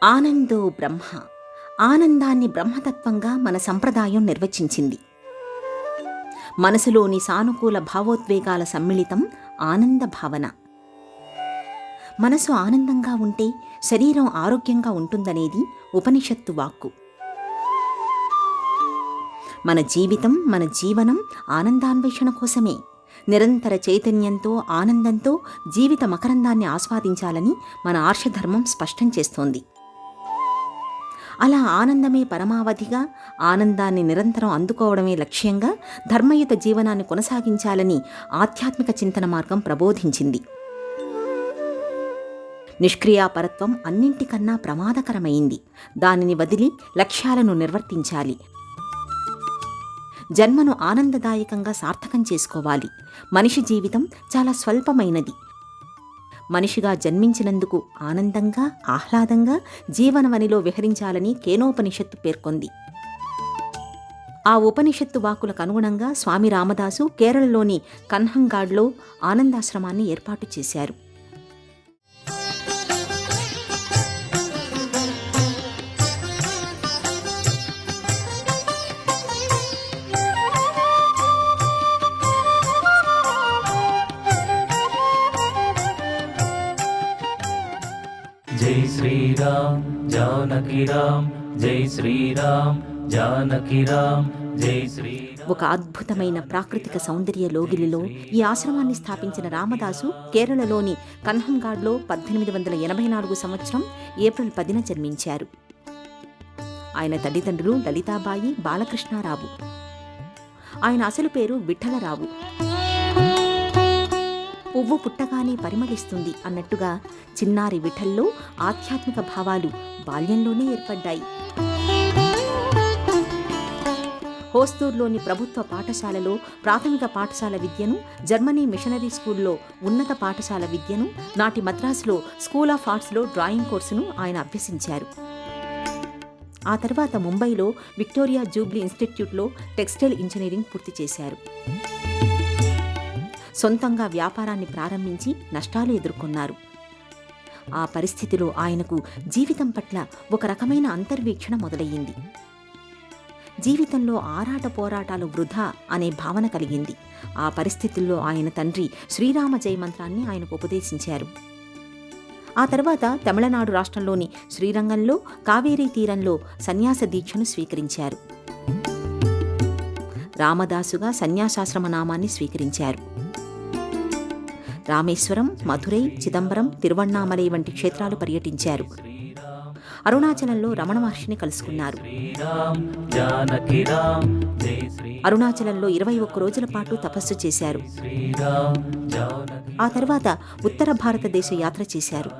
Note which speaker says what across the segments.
Speaker 1: ఆనందో బ్రహ్మ. ఆనందాన్ని బ్రహ్మతత్వంగా మన సంప్రదాయం నిర్వచించింది. మనసులోని సానుకూల భావోద్వేగాల సమ్మిళితం ఆనంద భావన. మనసు ఆనందంగా ఉంటే శరీరం ఆరోగ్యంగా ఉంటుందనేది ఉపనిషత్తు వాక్కు. మన జీవితం, మన జీవనం ఆనందాన్వేషణ కోసమే. నిరంతర చైతన్యంతో, ఆనందంతో జీవిత మకరందాన్ని ఆస్వాదించాలని మన ఆర్షధర్మం స్పష్టం చేస్తోంది. అలా ఆనందమే పరమావధిగా, ఆనందాన్ని నిరంతరం అందుకోవడమే లక్ష్యంగా ధర్మయుత జీవనాన్ని కొనసాగించాలని ఆధ్యాత్మిక చింతన మార్గం ప్రబోధించింది. నిష్క్రియాపరత్వం అన్నింటికన్నా ప్రమాదకరమైంది. దానిని వదిలి లక్ష్యాలను నిర్వర్తించాలి. జన్మను ఆనందదాయకంగా సార్థకం చేసుకోవాలి. మనిషి జీవితం చాలా స్వల్పమైనది. మనిషిగా జన్మించినందుకు ఆనందంగా, ఆహ్లాదంగా జీవనవనిలో విహరించాలని కేనోపనిషత్తు పేర్కొంది. ఆ ఉపనిషత్తు వాక్కులకు అనుగుణంగా స్వామి రామదాసు కేరళలోని కన్హంగాడ్లో ఆనందాశ్రమాన్ని ఏర్పాటు చేశారు.
Speaker 2: జై శ్రీరామ్ జానకి రామ్, జై శ్రీరామ్ జానకి రామ్, జై శ్రీరామ్.
Speaker 1: ఒక అద్భుతమైన ప్రాకృతిక సౌందర్య లోగిలిలో ఈ ఆశ్రమాన్ని స్థాపించిన రామదాసు కేరళలోని కన్హంగాడ్లో 1884 సంవత్సరం ఏప్రిల్ 10న జన్మించారు. ఆయన తల్లిదండ్రులు లలితాబాయి, బాలకృష్ణారావు. ఆయన అసలు పేరు విఠలరావు. పువ్వు పుట్టగానే పరిమళిస్తుంది అన్నట్టుగా చిన్నారి విఠల్లో ఆధ్యాత్మిక భావాలు బాల్యంలోనే ఏర్పడ్డాయి. హోస్తూర్లోని ప్రభుత్వ పాఠశాలలో ప్రాథమిక పాఠశాల విద్యను, జర్మనీ మిషనరీ స్కూల్లో ఉన్నత పాఠశాల విద్యను, నాటి మద్రాసులో స్కూల్ ఆఫ్ ఆర్ట్స్లో డ్రాయింగ్ కోర్సును ఆయన అభ్యసించారు. ఆ తర్వాత ముంబైలో విక్టోరియా జూబ్లీ ఇన్స్టిట్యూట్లో టెక్స్టైల్ ఇంజనీరింగ్ పూర్తి చేశారు. సొంతంగా వ్యాపారాన్ని ప్రారంభించి నష్టాలు ఎదుర్కొన్నారు. ఆ పరిస్థితిలో ఆయనకు జీవితం పట్ల ఒక రకమైన అంతర్వీక్షణ మొదలయ్యింది. జీవితంలో ఆరాట పోరాటాలు వృధా అనే భావన కలిగింది. ఆ పరిస్థితుల్లో ఆయన తండ్రి శ్రీరామ జయ మంత్రాన్ని ఆయనకు ఉపదేశించారు. ఆ తర్వాత తమిళనాడు రాష్ట్రంలోని శ్రీరంగంలో కావేరీ తీరంలో సన్యాస దీక్షను స్వీకరించారు. రామదాసుగా సన్యాసాశ్రమ నామాన్ని స్వీకరించారు. రామేశ్వరం, మధురై, చిదంబరం, తిరువణ్ణామలై వంటి క్షేత్రాలు పర్యటించారు. అరుణాచలంలో రమణ మహర్షిని కలుసుకున్నారు. అరుణాచలంలో 21 రోజుల పాటు తపస్సు చేశారు. ఆ తర్వాత ఉత్తర భారతదేశ యాత్ర చేశారు.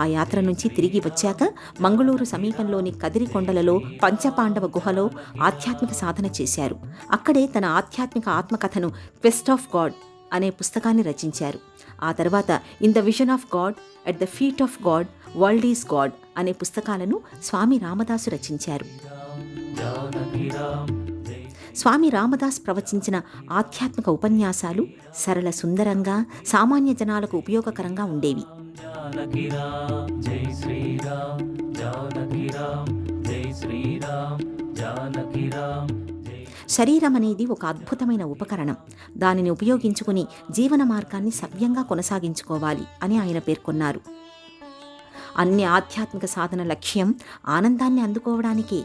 Speaker 1: ఆ యాత్ర నుంచి తిరిగి వచ్చాక మంగళూరు సమీపంలోని కదిరికొండలలో పంచపాండవ గుహలో ఆధ్యాత్మిక సాధన చేశారు. అక్కడే తన ఆధ్యాత్మిక ఆత్మకథను క్వెస్ట్ ఆఫ్ గాడ్ అనే పుస్తకాన్ని రచించారు. ఆ తర్వాత in the vision of God, at the feet of God, world is God అనే పుస్తకాలను స్వామి రామదాసు రచించారు. స్వామి రామదాస్ ప్రవచించిన ఆధ్యాత్మిక ఉపన్యాసాలు సరళ సుందరంగా, సామాన్య జనాలకు ఉపయోగకరంగా ఉండేవి. జై శ్రీరామ్ జానకి రామ్, జై శ్రీరామ్ జానకి రామ్. శరీరం అనేది ఒక అద్భుతమైన ఉపకరణం. దానిని ఉపయోగించుకుని జీవన మార్గాన్ని సవ్యంగా కొనసాగించుకోవాలి అని ఆయన పేర్కొన్నారు. అన్ని ఆధ్యాత్మిక సాధన లక్ష్యం ఆనందాన్ని అందుకోవడానికే.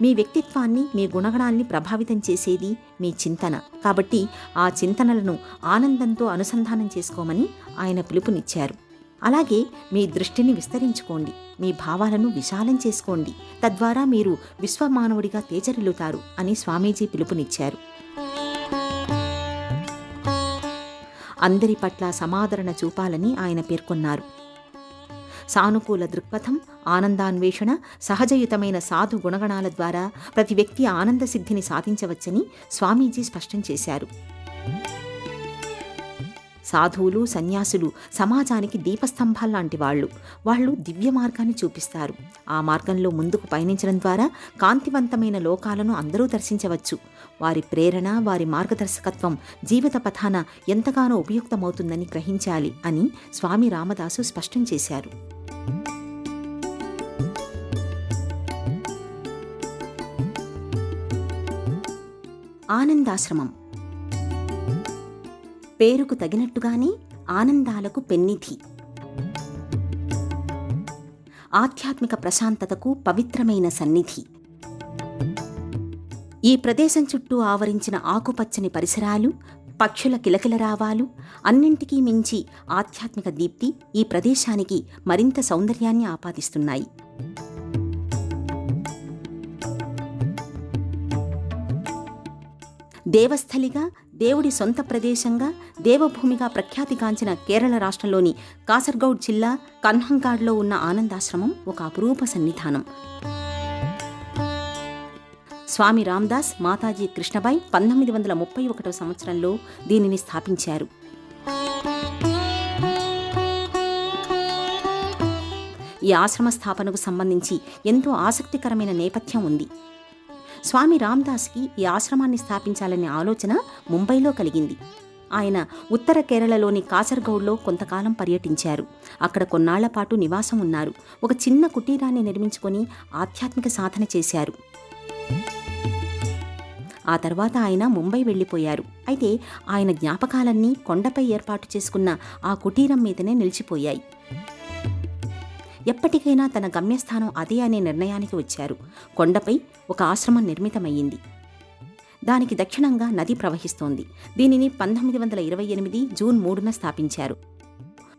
Speaker 1: మీ వ్యక్తిత్వాన్ని, మీ గుణగణాల్ని ప్రభావితం చేసేది మీ చింతన. కాబట్టి ఆ చింతనలను ఆనందంతో అనుసంధానం చేసుకోమని ఆయన పిలుపునిచ్చారు. అలాగే మీ దృష్టిని విస్తరించుకోండి, మీ భావాలను విశాలం చేసుకోండి. తద్వారా మీరు విశ్వమానవుడిగా తేజరిల్లుతారు అని స్వామీజీ పిలుపునిచ్చారు. అందరి పట్ల సమాదరణ చూపాలని ఆయన పేర్కొన్నారు. సానుకూల దృక్పథం, ఆనందాన్వేషణ, సహజయుతమైన సాధు గుణగణాల ద్వారా ప్రతి వ్యక్తి ఆనంద సిద్ధిని సాధించవచ్చని స్వామీజీ స్పష్టం చేశారు. సాధువులు, సన్యాసులు సమాజానికి దీపస్తంభాల్లాంటి వాళ్ళు దివ్య మార్గాన్ని చూపిస్తారు. ఆ మార్గంలో ముందుకు పయనించడం ద్వారా కాంతివంతమైన లోకాలను అందరూ దర్శించవచ్చు. వారి ప్రేరణ, వారి మార్గదర్శకత్వం జీవిత పథాన ఎంతగానో ఉపయుక్తమవుతుందని గ్రహించాలి అని స్వామి రామదాసు స్పష్టం చేశారు. ఆనందాశ్రమం పేరుకు తగినట్టుగానే ఆనందాలకు పెన్నిధి. ఆధ్యాత్మిక ప్రశాంతతకు పవిత్రమైన సన్నిధి. ఈ ప్రదేశం చుట్టూ ఆవరించిన ఆకుపచ్చని పరిసరాలు, పక్షుల కిలకిలరావాలు, అన్నింటికీ మించి ఆధ్యాత్మిక దీప్తి ఈ ప్రదేశానికి మరింత సౌందర్యాన్ని ఆపాదిస్తున్నాయి. దేవస్థలిగా, దేవుడి సొంత ప్రదేశంగా, దేవభూమిగా ప్రఖ్యాతిగాంచిన కేరళ రాష్ట్రంలోని కాసర్గౌడ్ జిల్లా కన్హంగాడ్లో ఉన్న ఆనందాశ్రమం ఒక అపురూప సన్నిధానం. స్వామి రామ్దాస్, మాతాజీ కృష్ణబాయ్ 1931 సంవత్సరంలో దీనిని స్థాపించారు. ఈ ఆశ్రమ స్థాపనకు సంబంధించి ఎంతో ఆసక్తికరమైన నేపథ్యం ఉంది. స్వామి రామ్దాస్కి ఈ ఆశ్రమాన్ని స్థాపించాలనే ఆలోచన ముంబైలో కలిగింది. ఆయన ఉత్తర కేరళలోని కాసర్గౌడ్లో కొంతకాలం పర్యటించారు. అక్కడ కొన్నాళ్ల పాటు నివాసం ఉన్నారు. ఒక చిన్న కుటీరాన్ని నిర్మించుకొని ఆధ్యాత్మిక సాధన చేశారు. ఆ తర్వాత ఆయన ముంబై వెళ్ళిపోయారు. అయితే ఆయన జ్ఞాపకాలన్నీ కొండపై ఏర్పాటు చేసుకున్న ఆ కుటీరం మీదనే నిలిచిపోయాయి. ఎప్పటికైనా తన గమ్యస్థానం అదే అనే నిర్ణయానికి వచ్చారు. కొండపై ఒక ఆశ్రమం నిర్మితమయ్యింది. దానికి దక్షిణంగా నది ప్రవహిస్తోంది. దీనిని 1928 జూన్ 3న స్థాపించారు.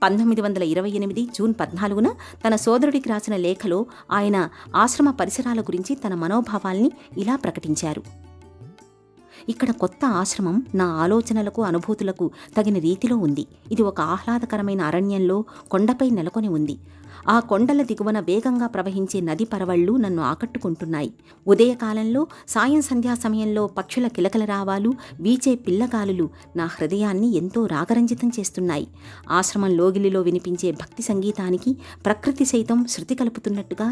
Speaker 1: 1928 జూన్ 14న తన సోదరుడికి రాసిన లేఖలో ఆయన ఆశ్రమ పరిసరాల గురించి తన మనోభావాల్ని ఇలా ప్రకటించారు. ఇక్కడ కొత్త ఆశ్రమం నా ఆలోచనలకు, అనుభూతులకు తగిన రీతిలో ఉంది. ఇది ఒక ఆహ్లాదకరమైన అరణ్యంలో కొండపై నెలకొని ఉంది. ఆ కొండల దిగువన వేగంగా ప్రవహించే నది పరవళ్లు నన్ను ఆకట్టుకుంటున్నాయి. ఉదయకాలంలో, సాయం సంధ్యా సమయంలో పక్షుల కిలకలరావాలు, వీచే పిల్లగాలులు నా హృదయాన్ని ఎంతో రాగరంజితం చేస్తున్నాయి. ఆశ్రమం లోగిలిలో వినిపించే భక్తి సంగీతానికి ప్రకృతి సైతం శృతి కలుపుతున్నట్టుగా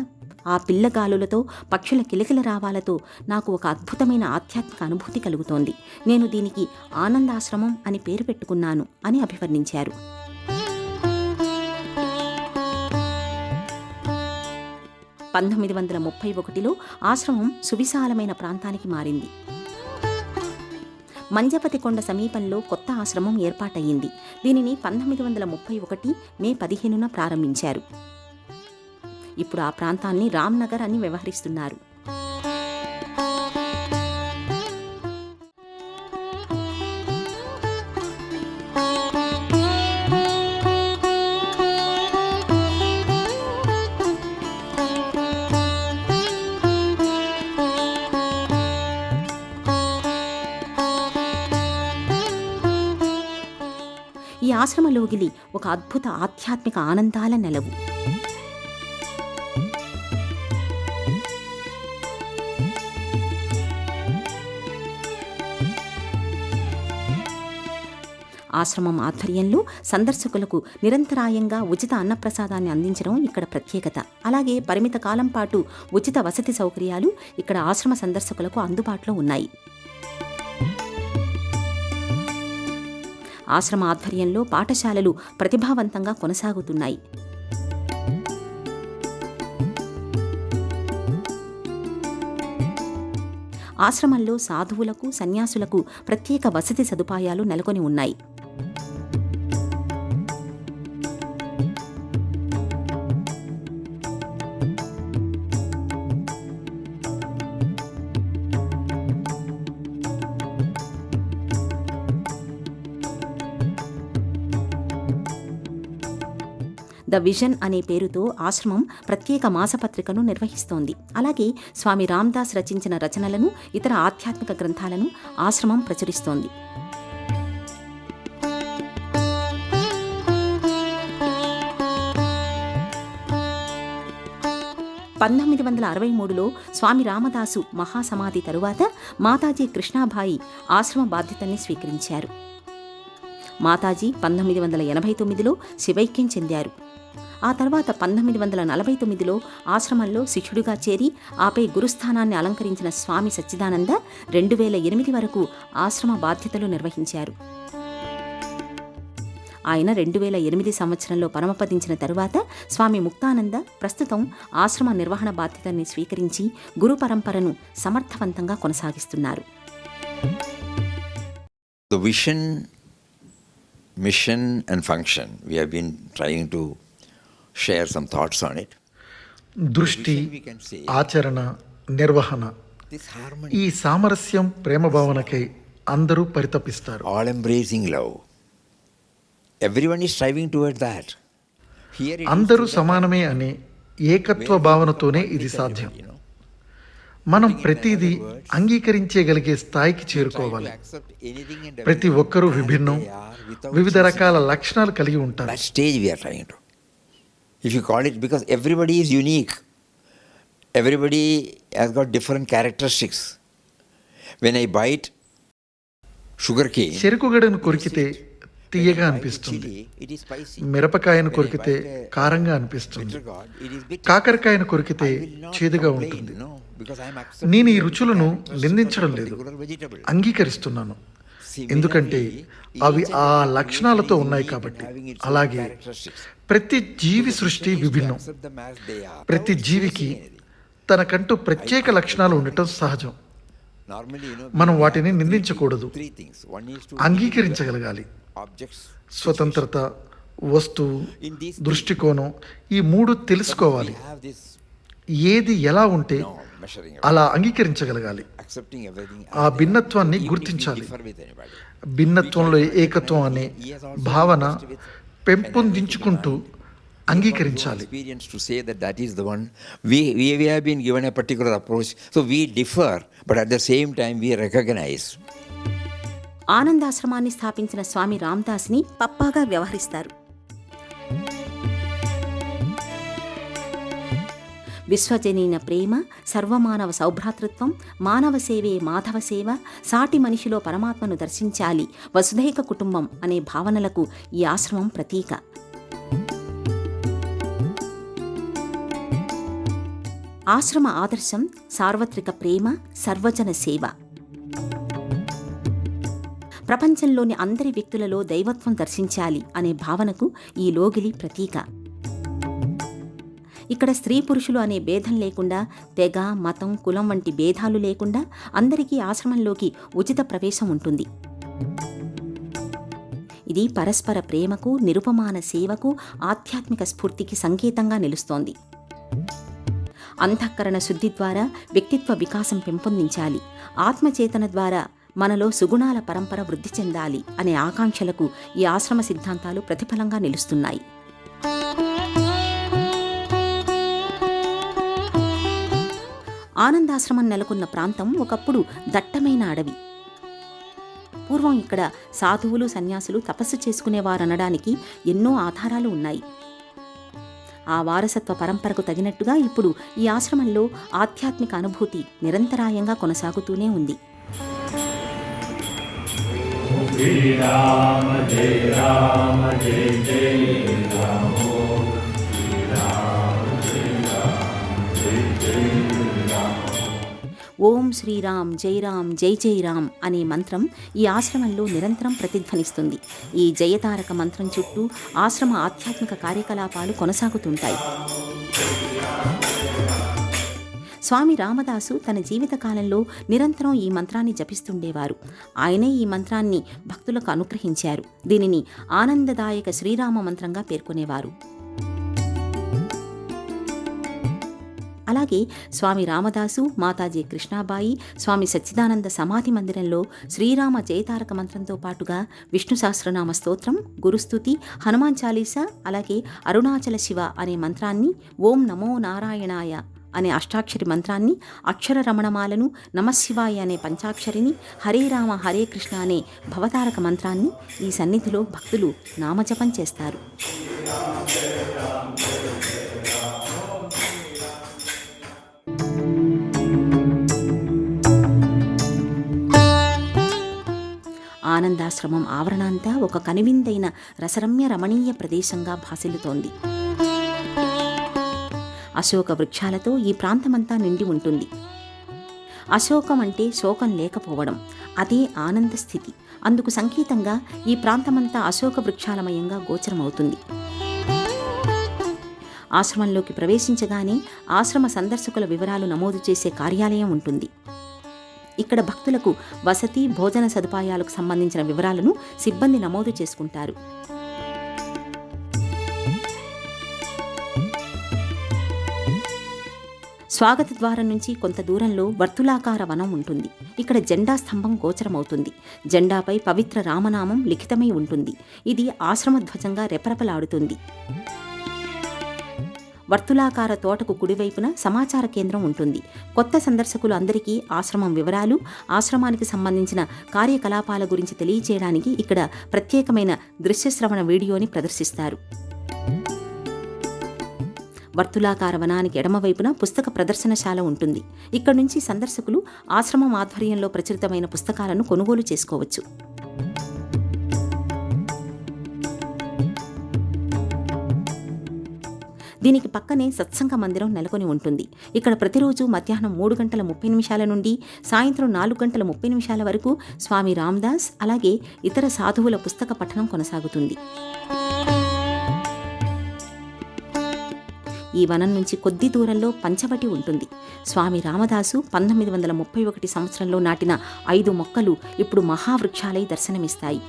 Speaker 1: ఆ పిల్లగాలులతో, పక్షుల కిలకిలరావాలతో నాకు ఒక అద్భుతమైన ఆధ్యాత్మిక అనుభూతి కలుగుతోంది. నేను దీనికి ఆనందాశ్రమం అని పేరు పెట్టుకున్నాను అని అభివర్ణించారు. 1931లో ఆశ్రమం సువిశాలమైన ప్రాంతానికి మారింది. మంజపతి కొండ సమీపంలో కొత్త ఆశ్రమం ఏర్పాటయ్యింది. దీనిని 1931 మే 15న ప్రారంభించారు. ఇప్పుడు ఆ ప్రాంతాన్ని రామ్నగర్ అని వ్యవహరిస్తున్నారు. ఈ ఆశ్రమలోగిలి ఒక అద్భుత ఆధ్యాత్మిక ఆనందాల నెలవు. ఆశ్రమం ఆధ్వర్యంలో సందర్శకులకు నిరంతరాయంగా ఉచిత అన్నప్రసాదాన్ని అందించడం ఇక్కడ ప్రత్యేకత. అలాగే పరిమిత కాలం పాటు ఉచిత వసతి సౌకర్యాలు ఇక్కడ ఆశ్రమ సందర్శకులకు అందుబాటులో ఉన్నాయి. ఆశ్రమ ఆధ్వర్యంలో పాఠశాలలు ప్రతిభావంతంగా కొనసాగుతున్నాయి. ఆశ్రమంలో సాధువులకు, సన్యాసులకు ప్రత్యేక వసతి సదుపాయాలు నెలకొని ఉన్నాయి. ద విజన్ అనే పేరుతో ఆశ్రమం ప్రత్యేక మాసపత్రికను నిర్వహిస్తోంది. అలాగే స్వామి రామ్దాస్ రచించిన రచనలను, ఇతర ఆధ్యాత్మిక గ్రంథాలను ఆశ్రమం ప్రచురిస్తోంది. 1963లో స్వామి రామదాసు మహాసమాధి తరువాత మాతాజీ కృష్ణాబాయి ఆశ్రమ బాధ్యతల్ని స్వీకరించారు. మాతాజీ 1989లో శివైక్యం చెందారు. ఆ తర్వాత 1949లో ఆశ్రమంలో శిష్యుడిగా చేరి ఆపై గురుస్థానాన్ని అలంకరించిన స్వామి సచ్చిదానంద 2008 వరకు ఆశ్రమ బాధ్యతలు నిర్వహించారు. ఆయన 2008 సంవత్సరంలో పరమపదించిన తరువాత స్వామి ముక్తానంద ప్రస్తుతం ఆశ్రమ నిర్వహణ బాధ్యతల్ని స్వీకరించి గురు పరంపరను సమర్థవంతంగా కొనసాగిస్తున్నారు.
Speaker 3: vision, mission and function, we have been trying to share some thoughts on it.
Speaker 4: దృష్టి, ఆచరణ, నిర్వహణ,
Speaker 3: This harmony,
Speaker 4: ఈ సామరస్యం ప్రేమ భావనకై అందరూ పరితపిస్తారు.
Speaker 3: all embracing love. Everyone is striving toward that. Here it is
Speaker 4: అందరూ
Speaker 3: so that
Speaker 4: సమానమే అనే ఏకత్వ భావనతోనే ఇది సాధ్యం.
Speaker 3: you know,
Speaker 4: మనం ప్రతిదీ అంగీకరించగలిగే స్థాయికి చేరుకోవాలి.
Speaker 3: accept anything and
Speaker 4: ప్రతి
Speaker 3: everything
Speaker 4: ఒక్కరూ
Speaker 3: as
Speaker 4: విభిన్నం,
Speaker 3: they are without
Speaker 4: వివిధ
Speaker 3: choosing.
Speaker 4: రకాల లక్షణాలు కలిగి ఉంటారు.
Speaker 3: That stage we are trying to. If you call it, because everybody is unique. Everybody has got different characteristics. When I bite sugar cane,
Speaker 4: చెరుకుగడను కొరికితే తీయగా అనిపిస్తుంది.
Speaker 3: it is spicy.
Speaker 4: మిరపకాయను కొరికితే కారంగా అనిపిస్తుంది.
Speaker 3: Bitter gourd, it is bitter.
Speaker 4: కాకరకాయను కొరికితే
Speaker 3: I will not
Speaker 4: చేదుగా
Speaker 3: complain,
Speaker 4: ఉంటుంది.
Speaker 3: no, because I am accepting
Speaker 4: నేను ఈ
Speaker 3: the
Speaker 4: రుచులను
Speaker 3: characteristics
Speaker 4: నిందించడం
Speaker 3: of a
Speaker 4: లేదు,
Speaker 3: particular vegetable.
Speaker 4: అంగీకరిస్తున్నాను.
Speaker 3: Similarly,
Speaker 4: ఎందుకంటే అవి
Speaker 3: each
Speaker 4: ఆ
Speaker 3: and every
Speaker 4: లక్షణాలతో
Speaker 3: creature is
Speaker 4: ఉన్నాయి
Speaker 3: unique
Speaker 4: కాబట్టి.
Speaker 3: and having its own
Speaker 4: అలాగే
Speaker 3: characteristics.
Speaker 4: ప్రతి జీవి
Speaker 3: So the
Speaker 4: సృష్టి
Speaker 3: mission is to
Speaker 4: విభిన్నం.
Speaker 3: accept them as they are,
Speaker 4: ప్రతి
Speaker 3: without
Speaker 4: జీవికి
Speaker 3: choosing anything.
Speaker 4: తనకంటూ ప్రత్యేక లక్షణాలు ఉండటం సహజం.
Speaker 3: Normally, you know,
Speaker 4: మనం
Speaker 3: we
Speaker 4: వాటిని
Speaker 3: have
Speaker 4: నిందించకూడదు,
Speaker 3: three things. One is to
Speaker 4: అంగీకరించగలగాలి.
Speaker 3: objects,
Speaker 4: స్వతంత్రత, వస్తువు,
Speaker 3: in these
Speaker 4: దృష్టికోణం, ఈ మూడు తెలుసుకోవాలి.
Speaker 3: we have this
Speaker 4: ఏది ఎలా ఉంటే
Speaker 3: no measuring,
Speaker 4: అలా అంగీకరించగలగాలి.
Speaker 3: accepting everything.
Speaker 4: ఆ భిన్నత్వాన్ని
Speaker 3: We
Speaker 4: గుర్తించాలి.
Speaker 3: differ with anybody.
Speaker 4: భిన్నత్వంలో ఏకత్వం అనే భావన పెంపొందించుకుంటూ అంగీకరించాలి.
Speaker 3: Experience to say that that is the one. We have been given a particular approach, so we differ, but at the same time we recognize.
Speaker 1: ఆనందాశ్రమాన్ని స్థాపించిన స్వామి రామదాస్ని పప్పాగా వ్యవహరిస్తారు. విశ్వజనీన ప్రేమ, సర్వమానవ సౌభ్రాతృత్వం, మానవ సేవే మాధవ సేవ, సాటి మనిషిలో పరమాత్మను దర్శించాలి, వసుధైక కుటుంబం అనే భావనలకు ఈ ఆశ్రమం ప్రతీక. ఆశ్రమ ఆదర్శం సార్వత్రిక ప్రేమ, సర్వజన సేవ. ప్రపంచంలోని అందరి వ్యక్తులలో దైవత్వం దర్శించాలి అనే భావనకు ఈ లోగిలి ప్రతీక. ఇక్కడ స్త్రీ పురుషులు అనే భేదం లేకుండా, తెగ, మతం, కులం వంటి భేదాలు లేకుండా అందరికీ ఆశ్రమంలోకి ఉచిత ప్రవేశం ఉంటుంది. ఇది పరస్పర ప్రేమకు, నిరుపమాన సేవకు, ఆధ్యాత్మిక స్ఫూర్తికి సంకేతంగా నిలుస్తోంది. అంతఃకరణ శుద్ధి ద్వారా వ్యక్తిత్వ వికాసం పెంపొందించాలి, ఆత్మచేతన ద్వారా మనలో సుగుణాల పరంపర వృద్ధి చెందాలి అనే ఆకాంక్షలకు ఈ ఆశ్రమ సిద్ధాంతాలు ప్రతిఫలంగా నిలుస్తున్నాయి. ఆనందాశ్రమం నెలకొన్న ప్రాంతం ఒకప్పుడు దట్టమైన అడవి. పూర్వం ఇక్కడ సాధువులు, సన్యాసులు తపస్సు చేసుకునేవారనడానికి ఎన్నో ఆధారాలు ఉన్నాయి. ఆ వారసత్వ పరంపరకు తగినట్టుగా ఇప్పుడు ఈ ఆశ్రమంలో ఆధ్యాత్మిక అనుభూతి నిరంతరాయంగా కొనసాగుతూనే ఉంది.
Speaker 2: శ్రీరామ జయ రామ జయ జయ రామ
Speaker 1: ఓం శ్రీరామ్ జై రామ్ జై జై రామ్ అనే మంత్రం ఈ ఆశ్రమంలో నిరంతరం ప్రతిధ్వనిస్తుంది. ఈ జయతారక మంత్రం చుట్టూ ఆశ్రమ ఆధ్యాత్మిక కార్యకలాపాలు కొనసాగుతుంటాయి. స్వామి రామదాసు తన జీవితకాలంలో నిరంతరం ఈ మంత్రాన్ని జపిస్తుండేవారు. ఆయనే ఈ మంత్రాన్ని భక్తులకు అనుగ్రహించారు. దీనిని ఆనందదాయక శ్రీరామ మంత్రంగా పేర్కొనేవారు. అలాగే స్వామి రామదాసు, మాతాజీ కృష్ణాబాయి, స్వామి సచ్చిదానంద సమాధి మందిరంలో శ్రీరామ జయతారక మంత్రంతో పాటుగా విష్ణు సహస్రనామ స్తోత్రం, గురుస్తుతి, హనుమాన్ చాలీసా, అలాగే అరుణాచల శివ అనే మంత్రాన్ని, ఓం నమో నారాయణాయ అనే అష్టాక్షరి మంత్రాన్ని, అక్షర రమణమాలను, నమశివాయ అనే పంచాక్షరిని, హరే రామ హరే కృష్ణ అనే భవతారక మంత్రాన్ని ఈ సన్నిధిలో భక్తులు నామజపం చేస్తారు. ఆనందాశ్రమం ఆవరణంతా ఒక కనువిందైన రసరమ్య రమణీయ ప్రదేశంగా భాసిల్లుతోంది. అశోక వృక్షాలతో ఈ ప్రాంతమంతా నిండి ఉంటుంది. అశోకం అంటే శోకం లేకపోవడం, అదే ఆనంద స్థితి. అందుకు సంకేతంగా ఈ ప్రాంతమంతా అశోక వృక్షాలమయంగా గోచరమవుతుంది. ఆశ్రమంలోకి ప్రవేశించగానే ఆశ్రమ సందర్శకుల వివరాలు నమోదు చేసే కార్యాలయం ఉంటుంది. ఇక్కడ భక్తులకు వసతి, భోజన సదుపాయాలకు సంబంధించిన వివరాలను సిబ్బంది నమోదు చేసుకుంటారు. స్వాగత ద్వారం నుంచి కొంత దూరంలో వర్తులాకార వనం ఉంటుంది. ఇక్కడ జెండా స్తంభం గోచరమవుతుంది. జెండాపై పవిత్ర రామనామం లిఖితమై ఉంటుంది. ఇది ఆశ్రమ ధ్వజంగా రెపరెపలాడుతుంది. వర్తులాకార తోటకు కుడివైపున సమాచార కేంద్రం ఉంటుంది. కొత్త సందర్శకులు అందరికీ ఆశ్రమం వివరాలు, ఆశ్రమానికి సంబంధించిన కార్యకలాపాల గురించి తెలియచేయడానికి ఇక్కడ ప్రత్యేకమైన దృశ్యశ్రవణ వీడియోని ప్రదర్శిస్తారు. వర్తులాకార వనానికి ఎడమవైపున పుస్తక ప్రదర్శనశాల ఉంటుంది. ఇక్కడ నుంచి సందర్శకులు ఆశ్రమం ఆధ్వర్యంలో ప్రచురితమైన పుస్తకాలను కొనుగోలు చేసుకోవచ్చు. దీనికి పక్కనే సత్సంగ మందిరం నెలకొని ఉంటుంది. ఇక్కడ ప్రతిరోజు మధ్యాహ్నం 3:30 నుండి సాయంత్రం 4:30 వరకు స్వామి రామదాస్ అలాగే ఇతర సాధువుల పుస్తక పఠనం కొనసాగుతుంది. ఈ వనం నుంచి కొద్ది దూరంలో పంచవటి ఉంటుంది. స్వామి రామదాసు 1931 సంవత్సరంలో నాటిన 5 మొక్కలు ఇప్పుడు మహావృక్షాలై దర్శనమిస్తాయి.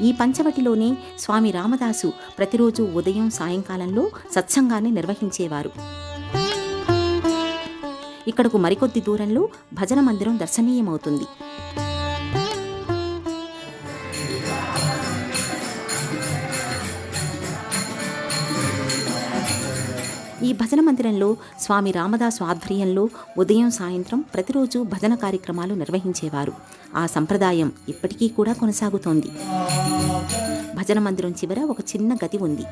Speaker 1: ఈ పంచవటిలోనే స్వామి రామదాసు ప్రతిరోజు ఉదయం, సాయంకాలంలో సత్సంగాన్ని నిర్వహించేవారు. ఇక్కడకు మరికొద్ది దూరంలో భజన మందిరం దర్శనీయమవుతుంది. ఈ భజన మందిరంలో స్వామి రామదాసు ఆధ్వర్యంలో ఉదయం, సాయంత్రం ప్రతిరోజు భజన కార్యక్రమాలు నిర్వహించేవారు. ఆ సంప్రదాయం ఇప్పటికీ కూడా కొనసాగుతోంది. భజన మందిరం చివర ఒక చిన్న గది ఉంది.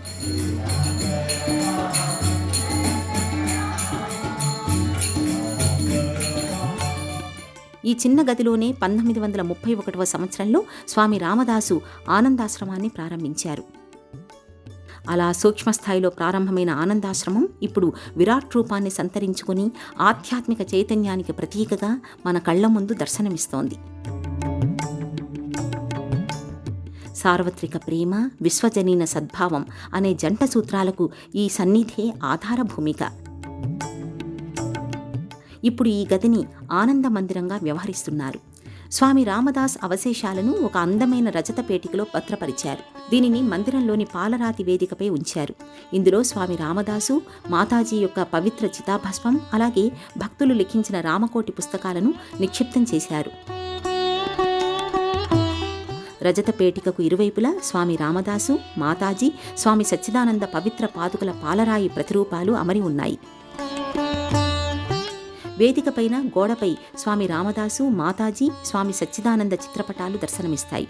Speaker 1: ఈ చిన్న గదిలోనే 1931 సంవత్సరంలో స్వామి రామదాసు ఆనందాశ్రమాన్ని ప్రారంభించారు. అలా సూక్ష్మస్థాయిలో ప్రారంభమైన ఆనందాశ్రమం ఇప్పుడు విరాట్ రూపాన్ని సంతరించుకుని ఆధ్యాత్మిక చైతన్యానికి ప్రతీకగా మన కళ్ల ముందు దర్శనమిస్తోంది. సార్వత్రిక ప్రేమ, విశ్వజనీన సద్భావం అనే జంట సూత్రాలకు ఈ సన్నిధే ఆధార భూమిక. ఇప్పుడు ఈ గదిని ఆనంద మందిరంగా వ్యవహరిస్తున్నారు. స్వామి రామదాస్ అవశేషాలను ఒక అందమైన రజత పేటికలో భద్రపరిచారు. దీనిని మందిరంలోని పాలరాతి వేదికపై ఉంచారు. ఇందులో స్వామి రామదాసు, మాతాజీ యొక్క పవిత్ర చితాభస్మం అలాగే భక్తులు లిఖించిన రామకోటి పుస్తకాలను నిక్షిప్తం చేశారు. రజత పేటికకు ఇరువైపులా స్వామి రామదాసు, మాతాజీ, స్వామి సచ్చిదానంద పవిత్ర పాదుకల పాలరాయి ప్రతిరూపాలు అమరి ఉన్నాయి. వేదికపైన గోడపై స్వామి రామదాసు, మాతాజీ, స్వామి సచ్చిదానంద చిత్రపటాలు దర్శనమిస్తాయి.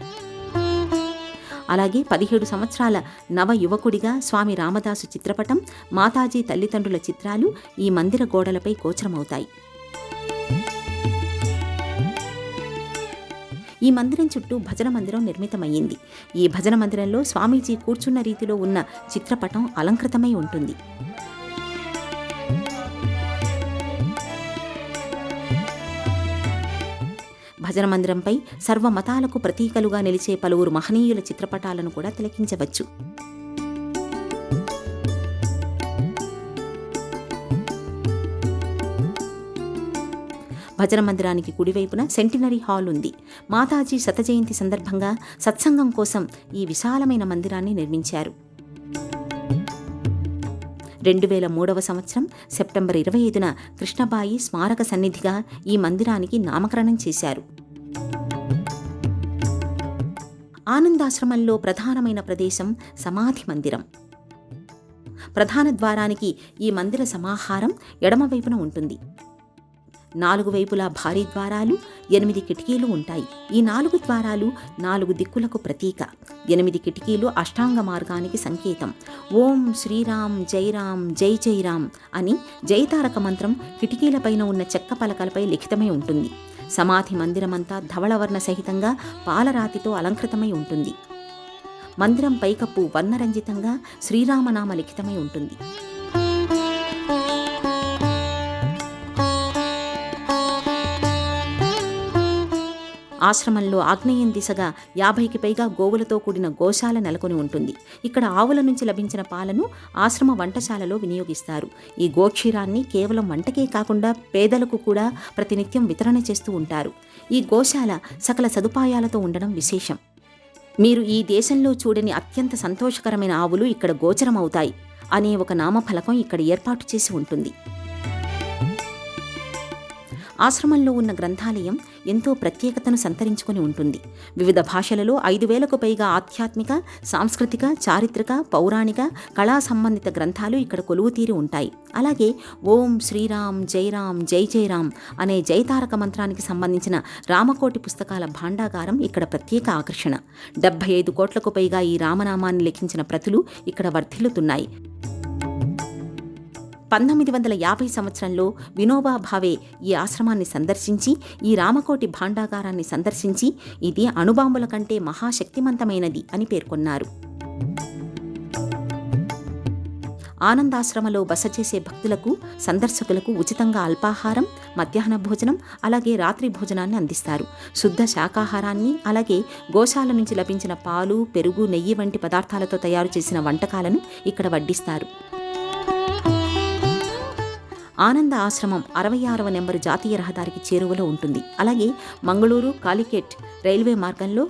Speaker 1: అలాగే 17 సంవత్సరాల నవ యువకుడిగా స్వామి రామదాసు చిత్రపటం, మాతాజీ తల్లిదండ్రుల చిత్రాలు ఈ మందిర గోడలపై గోచరమవుతాయి. ఈ మందిరం చుట్టూ భజన మందిరం నిర్మితమయ్యింది. ఈ భజన మందిరంలో స్వామీజీ కూర్చున్న రీతిలో ఉన్న చిత్రపటం అలంకృతమై ఉంటుంది. భజన మందిరంపై సర్వమతాలకు ప్రతీకలుగా నిలిచే పలువురు మహనీయుల చిత్రపటాలను కూడా తిలకించవచ్చు. భజన మందిరానికి కుడివైపున సెంటినరీ హాల్ ఉంది. మాతాజీ శత జయంతి సందర్భంగా సత్సంగం కోసం ఈ విశాలమైన మందిరాన్ని నిర్మించారు. 2003 సంవత్సరం సెప్టెంబర్ 25న కృష్ణబాయి స్మారక సన్నిధిగా ఈ మందిరానికి నామకరణం చేశారు. ఆనందాశ్రమంలో ప్రధానమైన ప్రదేశం సమాధి మందిరం. ప్రధాన ద్వారానికి ఈ మందిర సమాహారం ఎడమవైపున ఉంటుంది. 4 వైపులా భారీ ద్వారాలు, 8 కిటికీలు ఉంటాయి. ఈ 4 ద్వారాలు 4 దిక్కులకు ప్రతీక. 8 కిటికీలు అష్టాంగ మార్గానికి సంకేతం. ఓం శ్రీరామ్ జైరామ్ జై జైరామ్ అని జయతారక మంత్రం కిటికీలపైన ఉన్న చెక్క పలకలపై లిఖితమై ఉంటుంది. సమాధి మందిరమంతా ధవళవర్ణ సహితంగా పాలరాతితో అలంకృతమై ఉంటుంది. మందిరం పైకప్పు వర్ణరంజితంగా శ్రీరామనామ లిఖితమై ఉంటుంది. ఆశ్రమంలో ఆగ్నేయం దిశగా 50కి పైగా గోవులతో కూడిన గోశాల నెలకొని ఉంటుంది. ఇక్కడ ఆవుల నుంచి లభించిన పాలను ఆశ్రమ వంటశాలలో వినియోగిస్తారు. ఈ గోక్షీరాన్ని కేవలం వంటకే కాకుండా పేదలకు కూడా ప్రతినిత్యం వితరణ చేస్తూ ఉంటారు. ఈ గోశాల సకల సదుపాయాలతో ఉండడం విశేషం. మీరు ఈ దేశంలో చూడని అత్యంత సంతోషకరమైన ఆవులు ఇక్కడ గోచరమవుతాయి అనే ఒక నామఫలకం ఇక్కడ ఏర్పాటు చేసి ఉంటుంది. ఆశ్రమంలో ఉన్న గ్రంథాలయం ఎంతో ప్రత్యేకతను సంతరించుకొని ఉంటుంది. వివిధ భాషలలో 5,000కు పైగా ఆధ్యాత్మిక, సాంస్కృతిక, చారిత్రక, పౌరాణిక, కళా సంబంధిత గ్రంథాలు ఇక్కడ కొలువుతీరి ఉంటాయి. అలాగే ఓం శ్రీరామ్ జైరామ్ జై జైరామ్ అనే జైతారక మంత్రానికి సంబంధించిన రామకోటి పుస్తకాల భాండాగారం ఇక్కడ ప్రత్యేక ఆకర్షణ. 75 కోట్లకు పైగా ఈ రామనామాన్ని లిఖించిన ప్రతులు ఇక్కడ వర్ధిల్లుతున్నాయి. 1950 సంవత్సరంలో వినోబా భావే ఈ ఆశ్రమాన్ని సందర్శించి ఈ రామకోటి భాండాగారాన్ని సందర్శించి ఇది అణుబాంబుల కంటే మహాశక్తిమంతమైనది అని పేర్కొన్నారు. ఆనందాశ్రమలో బస చేసే భక్తులకు, సందర్శకులకు ఉచితంగా అల్పాహారం, మధ్యాహ్న భోజనం, అలాగే రాత్రి భోజనాన్ని అందిస్తారు. శుద్ధ శాకాహారాన్ని, అలాగే గోశాల నుంచి లభించిన పాలు, పెరుగు, నెయ్యి వంటి పదార్థాలతో తయారు చేసిన వంటకాలను ఇక్కడ వడ్డిస్తారు. ఆనంద ఆశ్రమం 66వ నెంబరు జాతీయ రహదారికి చేరువలో ఉంటుంది. అలాగే మంగళూరు కాలికెట్ రైల్వే మార్గంలో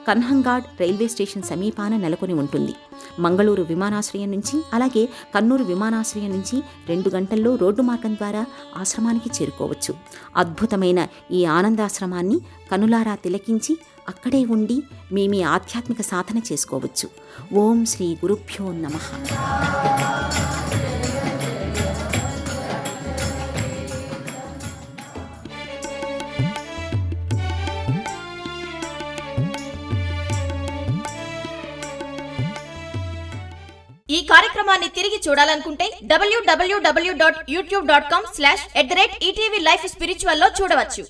Speaker 1: కన్హంగాడ్ రైల్వే స్టేషన్ సమీపాన నెలకొని ఉంటుంది. మంగళూరు విమానాశ్రయం నుంచి, అలాగే కన్నూరు విమానాశ్రయం నుంచి 2 గంటల్లో రోడ్డు మార్గం ద్వారా ఆశ్రమానికి చేరుకోవచ్చు. అద్భుతమైన ఈ ఆనందాశ్రమాన్ని కనులారా తిలకించి అక్కడే ఉండి మీ ఆధ్యాత్మిక సాధన చేసుకోవచ్చు. ఓం శ్రీ గురుభ్యో నమః.
Speaker 5: ఈ కార్యక్రమాన్ని తిరిగి చూడాలనుకుంటే www.youtube.com/@ETV Life Spiritual లో చూడవచ్చు.